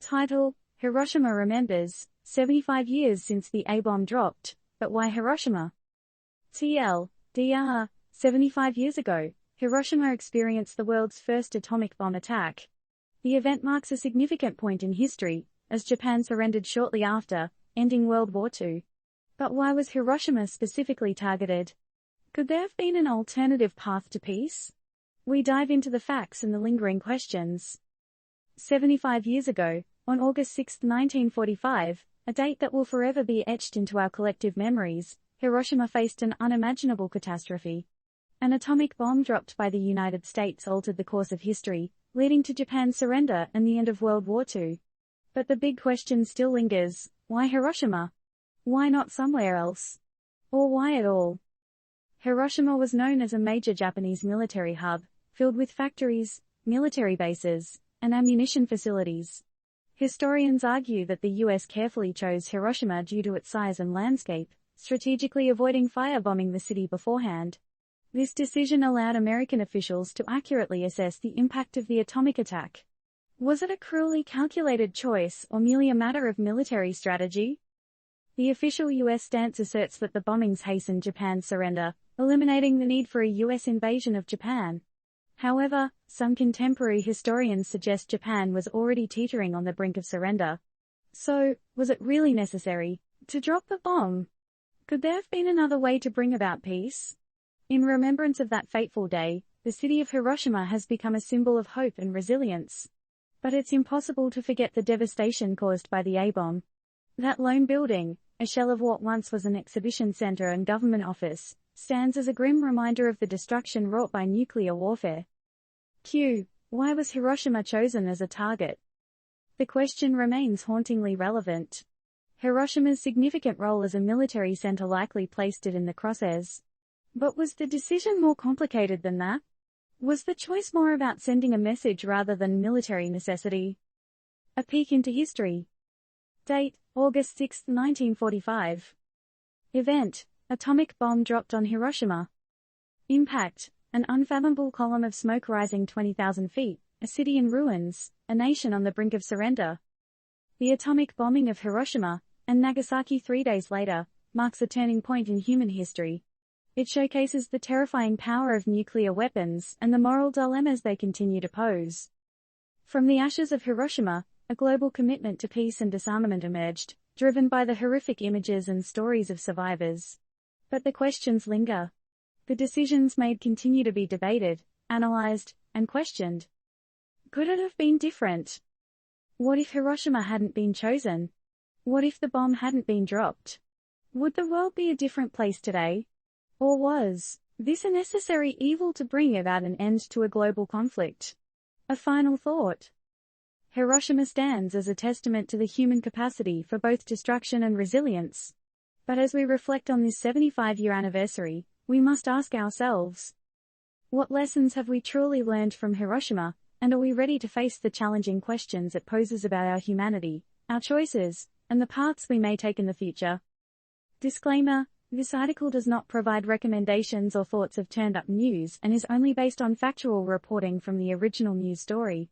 Title: Hiroshima Remembers, 75 years since the A-bomb dropped, but why Hiroshima? TLDR, 75 years ago, Hiroshima experienced the world's first atomic bomb attack. The event marks a significant point in history, as Japan surrendered shortly after, ending World War II. But why was Hiroshima specifically targeted? Could there have been an alternative path to peace? We dive into the facts and the lingering questions. 75 years ago, on August 6, 1945, a date that will forever be etched into our collective memories, Hiroshima faced an unimaginable catastrophe. An atomic bomb dropped by the United States altered the course of history, leading to Japan's surrender and the end of World War II. But the big question still lingers: why Hiroshima? Why not somewhere else? Or why at all? Hiroshima was known as a major Japanese military hub, filled with factories, military bases, and ammunition facilities. Historians argue that the US carefully chose Hiroshima due to its size and landscape, strategically avoiding firebombing the city beforehand. This decision allowed American officials to accurately assess the impact of the atomic attack. Was it a cruelly calculated choice or merely a matter of military strategy? The official US stance asserts that the bombings hastened Japan's surrender, eliminating the need for a US invasion of Japan. However, some contemporary historians suggest Japan was already teetering on the brink of surrender. So, was it really necessary to drop the bomb? Could there have been another way to bring about peace? In remembrance of that fateful day, the city of Hiroshima has become a symbol of hope and resilience. But it's impossible to forget the devastation caused by the A-bomb. That lone building, a shell of what once was an exhibition center and government office, stands as a grim reminder of the destruction wrought by nuclear warfare. Why was Hiroshima chosen as a target? The question remains hauntingly relevant. Hiroshima's significant role as a military center likely placed it in the crosshairs. But was the decision more complicated than that? Was the choice more about sending a message rather than military necessity? A peek into history. Date: August 6, 1945. Event: atomic bomb dropped on Hiroshima. Impact: an unfathomable column of smoke rising 20,000 feet, a city in ruins, a nation on the brink of surrender. The atomic bombing of Hiroshima and Nagasaki 3 days later marks a turning point in human history. It showcases the terrifying power of nuclear weapons and the moral dilemmas they continue to pose. From the ashes of Hiroshima, a global commitment to peace and disarmament emerged, driven by the horrific images and stories of survivors. But the questions linger. The decisions made continue to be debated, analyzed, and questioned. Could it have been different? What if Hiroshima hadn't been chosen? What if the bomb hadn't been dropped? Would the world be a different place today? Or was this a necessary evil to bring about an end to a global conflict? A final thought. Hiroshima stands as a testament to the human capacity for both destruction and resilience. But as we reflect on this 75-year anniversary, we must ask ourselves, what lessons have we truly learned from Hiroshima, and are we ready to face the challenging questions it poses about our humanity, our choices, and the paths we may take in the future? Disclaimer: this article does not provide recommendations or thoughts of turned-up news and is only based on factual reporting from the original news story.